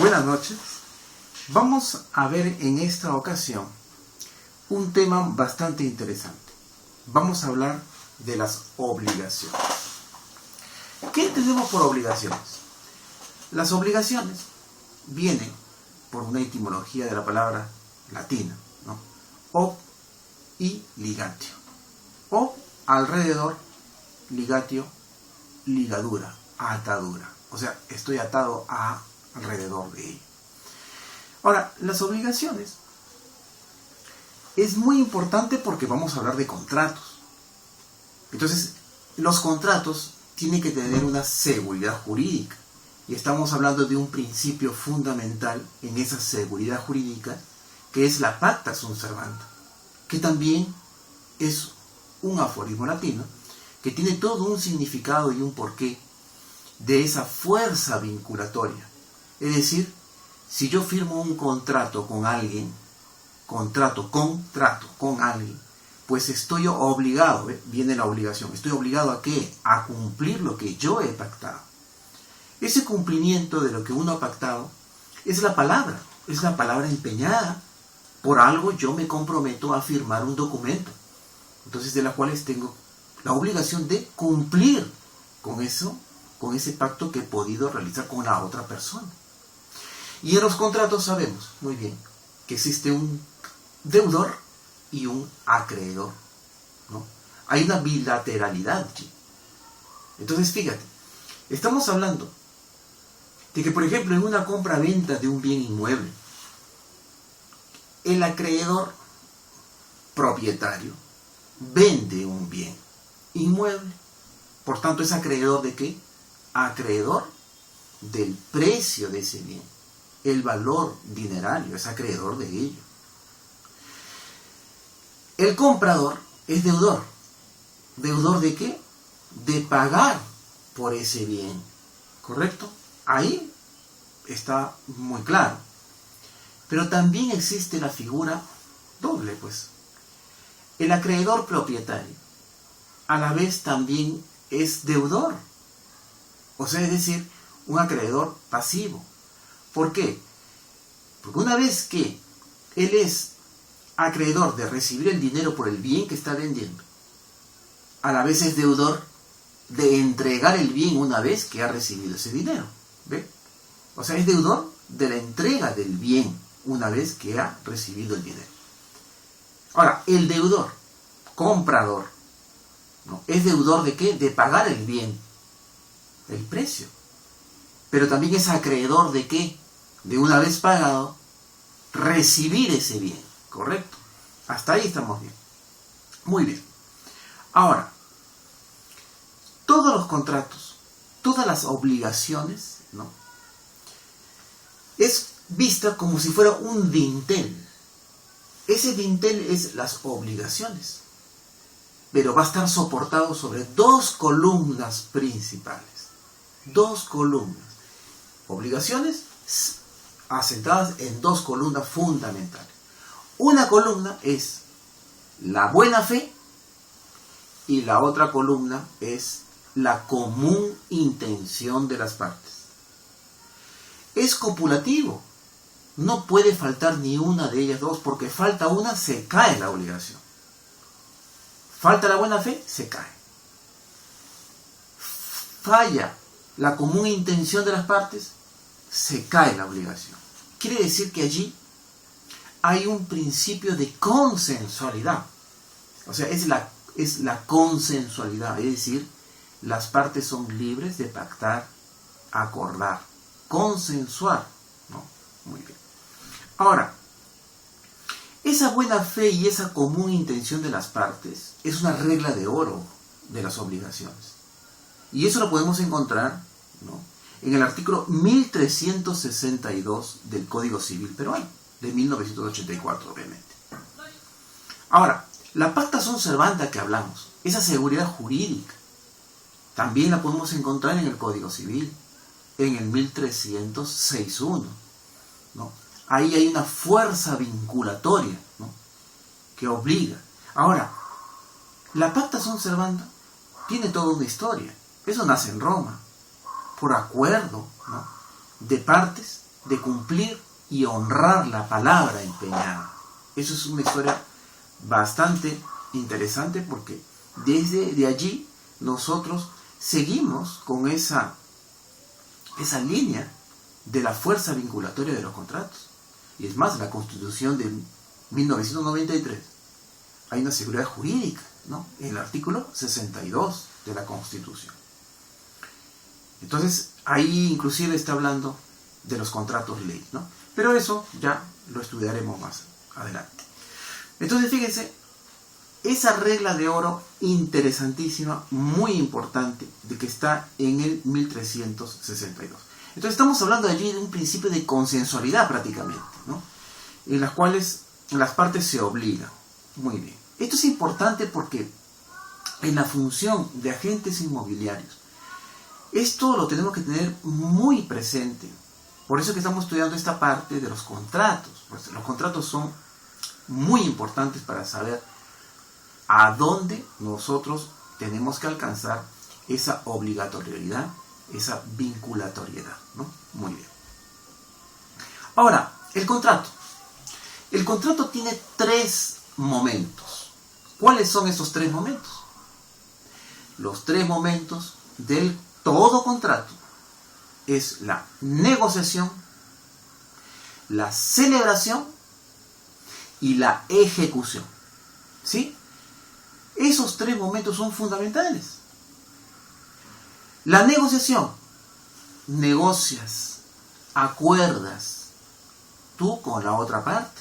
Buenas noches. Vamos a ver en esta ocasión un tema bastante interesante. Vamos a hablar de las obligaciones. ¿Qué entendemos por obligaciones? Las obligaciones vienen por una etimología de la palabra latina, ¿no? Ob y ligatio. Ob, alrededor, ligatio, ligadura, atadura. O sea, estoy atado alrededor de ello. Ahora, las obligaciones es muy importante porque vamos a hablar de contratos. Entonces, los contratos tienen que tener una seguridad jurídica. Y estamos hablando de un principio fundamental en esa seguridad jurídica, que es la pacta sunt servanda, que también es un aforismo latino, que tiene todo un significado y un porqué de esa fuerza vinculatoria. Es decir, si yo firmo un contrato con alguien, contrato con alguien, pues estoy obligado, viene la obligación, estoy obligado ¿a qué? A cumplir lo que yo he pactado. Ese cumplimiento de lo que uno ha pactado es la palabra empeñada. Por algo yo me comprometo a firmar un documento, entonces de la cual tengo la obligación de cumplir con eso, con ese pacto que he podido realizar con la otra persona. Y en los contratos sabemos muy bien que existe un deudor y un acreedor, ¿no? Hay una bilateralidad allí. Entonces fíjate, estamos hablando de que, por ejemplo, en una compra-venta de un bien inmueble, el acreedor propietario vende un bien inmueble. Por tanto, ¿es acreedor de qué? Acreedor del precio de ese bien. El valor dinerario, es acreedor de ello. El comprador es deudor. ¿Deudor de qué? De pagar por ese bien. ¿Correcto? Ahí está muy claro. Pero también existe la figura doble, pues. El acreedor propietario a la vez también es deudor. O sea, es decir, un acreedor pasivo. ¿Por qué? Porque una vez que él es acreedor de recibir el dinero por el bien que está vendiendo, a la vez es deudor de entregar el bien una vez que ha recibido ese dinero. ¿Ve? O sea, es deudor de la entrega del bien una vez que ha recibido el dinero. Ahora, el deudor, comprador, ¿no? ¿Es deudor de qué? De pagar el bien, el precio. Pero también es acreedor de qué? De una vez pagado, recibir ese bien. ¿Correcto? Hasta ahí estamos bien. Muy bien. Ahora, todos los contratos, todas las obligaciones, ¿no? Es vista como si fuera un dintel. Ese dintel es las obligaciones, pero va a estar soportado sobre dos columnas principales. Dos columnas. Obligaciones asentadas en dos columnas fundamentales. Una columna es la buena fe y la otra columna es la común intención de las partes. Es copulativo. No puede faltar ni una de ellas dos, porque falta una, se cae la obligación. Falta la buena fe, se cae. Falla la común intención de las partes, se cae la obligación. Quiere decir que allí hay un principio de consensualidad. O sea, es la consensualidad, es decir, las partes son libres de pactar, acordar, consensuar, ¿no? Muy bien. Ahora, esa buena fe y esa común intención de las partes es una regla de oro de las obligaciones. Y eso lo podemos encontrar, ¿no?, en el artículo 1362 del Código Civil peruano, de 1984, obviamente. Ahora, la pacta sunt servanda que hablamos, esa seguridad jurídica, también la podemos encontrar en el Código Civil, en el 1306.1, ¿no? Ahí hay una fuerza vinculatoria, ¿no?, que obliga. Ahora, la pacta sunt servanda tiene toda una historia. Eso nace en Roma, por acuerdo, ¿no?, de partes de cumplir y honrar la palabra empeñada. Eso es una historia bastante interesante porque desde de allí nosotros seguimos con esa línea de la fuerza vinculatoria de los contratos. Y es más, la Constitución de 1993 hay una seguridad jurídica, ¿no? En el artículo 62 de la Constitución. Entonces, ahí inclusive está hablando de los contratos ley, ¿no? Pero eso ya lo estudiaremos más adelante. Entonces, fíjense, esa regla de oro interesantísima, muy importante, de que está en el 1362. Entonces, estamos hablando allí de un principio de consensualidad prácticamente, ¿no? En las cuales las partes se obligan. Muy bien. Esto es importante porque en la función de agentes inmobiliarios, esto lo tenemos que tener muy presente. Por eso que estamos estudiando esta parte de los contratos. Pues los contratos son muy importantes para saber a dónde nosotros tenemos que alcanzar esa obligatoriedad, esa vinculatoriedad, ¿no? Muy bien. Ahora, el contrato. El contrato tiene 3 momentos. ¿Cuáles son esos 3 momentos? Los 3 momentos del todo contrato es la negociación, la celebración y la ejecución. ¿Sí? Esos 3 momentos son fundamentales. La negociación. Negocias, acuerdas tú con la otra parte.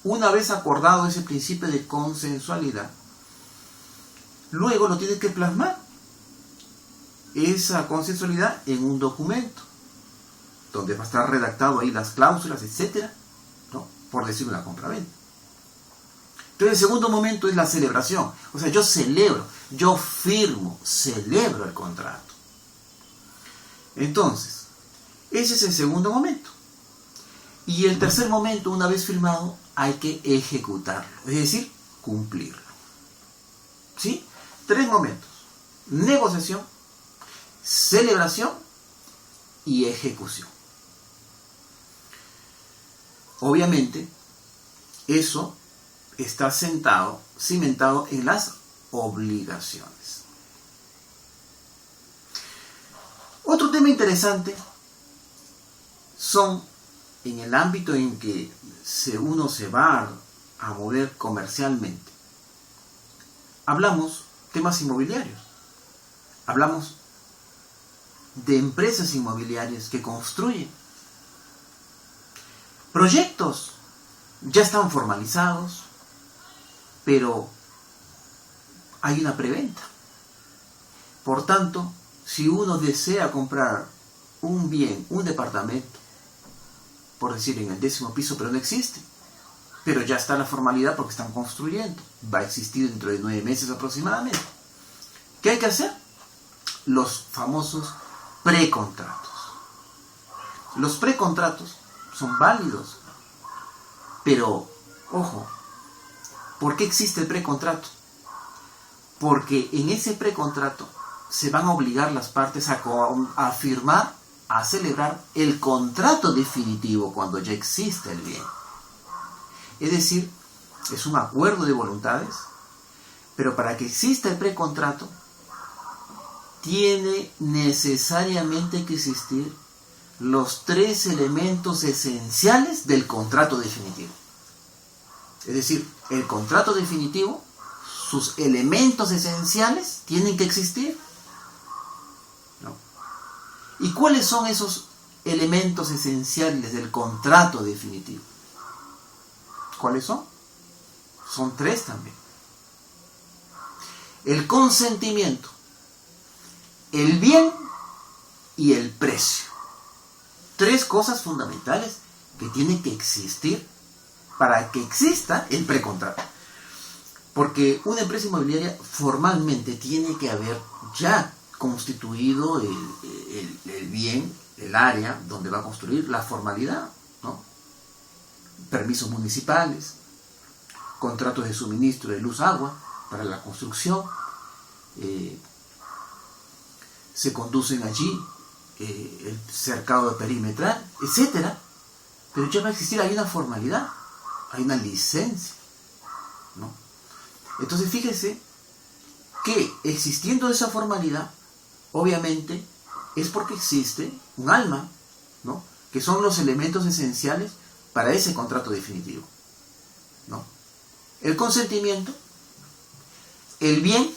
Una vez acordado ese principio de consensualidad, luego lo tienes que plasmar esa consensualidad en un documento donde va a estar redactado ahí las cláusulas, etcétera, ¿no? Por decir una compraventa. Entonces, el segundo momento es la celebración. O sea, yo celebro, yo firmo, celebro el contrato. Entonces, ese es el segundo momento. Y el tercer momento, una vez firmado, hay que ejecutarlo, es decir, cumplirlo. ¿Sí? 3 momentos: negociación, celebración y ejecución. Obviamente, eso está cimentado en las obligaciones. Otro tema interesante son en el ámbito en que uno se va a mover comercialmente. Hablamos temas inmobiliarios. Hablamos de empresas inmobiliarias que construyen. Proyectos ya están formalizados, pero hay una preventa. Por tanto, si uno desea comprar un bien, un departamento, por decir en el 10º piso, pero no existe, pero ya está la formalidad porque están construyendo, va a existir dentro de 9 meses aproximadamente, ¿qué hay que hacer? Los famosos precontratos. Los precontratos son válidos, pero ojo, ¿por qué existe el precontrato? Porque en ese precontrato se van a obligar las partes a firmar, a celebrar el contrato definitivo cuando ya existe el bien. Es decir, es un acuerdo de voluntades, pero para que exista el precontrato, tiene necesariamente que existir los 3 elementos esenciales del contrato definitivo. Es decir, el contrato definitivo, sus elementos esenciales tienen que existir. ¿No? ¿Y cuáles son esos elementos esenciales del contrato definitivo? ¿Cuáles son? Son 3 también. El consentimiento, el bien y el precio. 3 cosas fundamentales que tienen que existir para que exista el precontrato. Porque una empresa inmobiliaria formalmente tiene que haber ya constituido el bien, el área donde va a construir, la formalidad, ¿no? Permisos municipales, contratos de suministro de luz, agua para la construcción, se conducen allí el cercado de perimetral, etcétera, pero ya va a existir, hay una formalidad, hay una licencia, ¿no? Entonces fíjese que existiendo esa formalidad, obviamente es porque existe un alma, ¿no? Que son los elementos esenciales para ese contrato definitivo, ¿no? El consentimiento, el bien,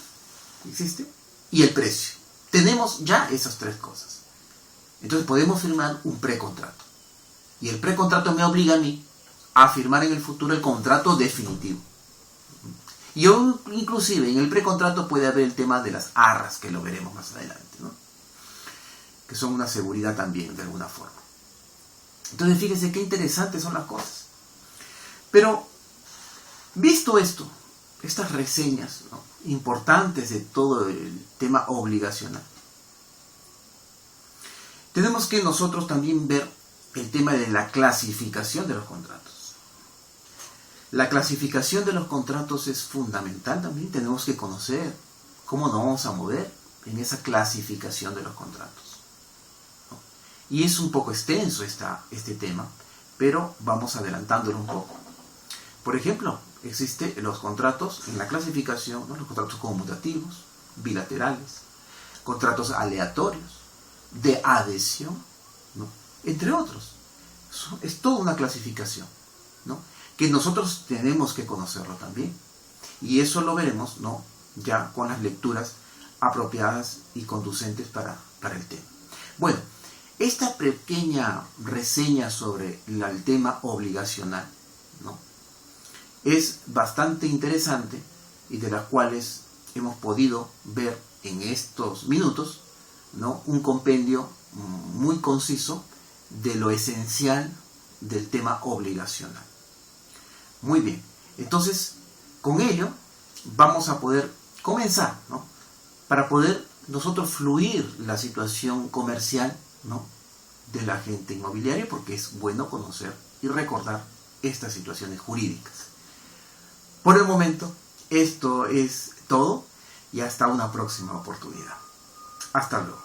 existe, y el precio. Tenemos ya esas tres cosas. Entonces podemos firmar un precontrato. Y el precontrato me obliga a mí a firmar en el futuro el contrato definitivo. Y inclusive en el precontrato puede haber el tema de las arras, que lo veremos más adelante, ¿no? Que son una seguridad también, de alguna forma. Entonces fíjense qué interesantes son las cosas. Pero, visto esto, estas reseñas, ¿no?, importantes de todo el tema obligacional, tenemos que nosotros también ver el tema de la clasificación de los contratos. La clasificación de los contratos es fundamental también. Tenemos que conocer cómo nos vamos a mover en esa clasificación de los contratos, ¿no? Y es un poco extenso este tema, pero vamos adelantándolo un poco. Por ejemplo, existen los contratos en la clasificación, ¿no?, los contratos conmutativos, bilaterales, contratos aleatorios, de adhesión, ¿no?, entre otros. Es toda una clasificación, ¿no?, que nosotros tenemos que conocerlo también. Y eso lo veremos, ¿no?, ya con las lecturas apropiadas y conducentes para el tema. Bueno, esta pequeña reseña sobre el tema obligacional, ¿no?, es bastante interesante y de las cuales hemos podido ver en estos minutos, ¿no?, un compendio muy conciso de lo esencial del tema obligacional. Muy bien, entonces con ello vamos a poder comenzar, ¿no?, para poder nosotros fluir la situación comercial, ¿no?, del agente inmobiliario, porque es bueno conocer y recordar estas situaciones jurídicas. Por el momento, esto es todo y hasta una próxima oportunidad. Hasta luego.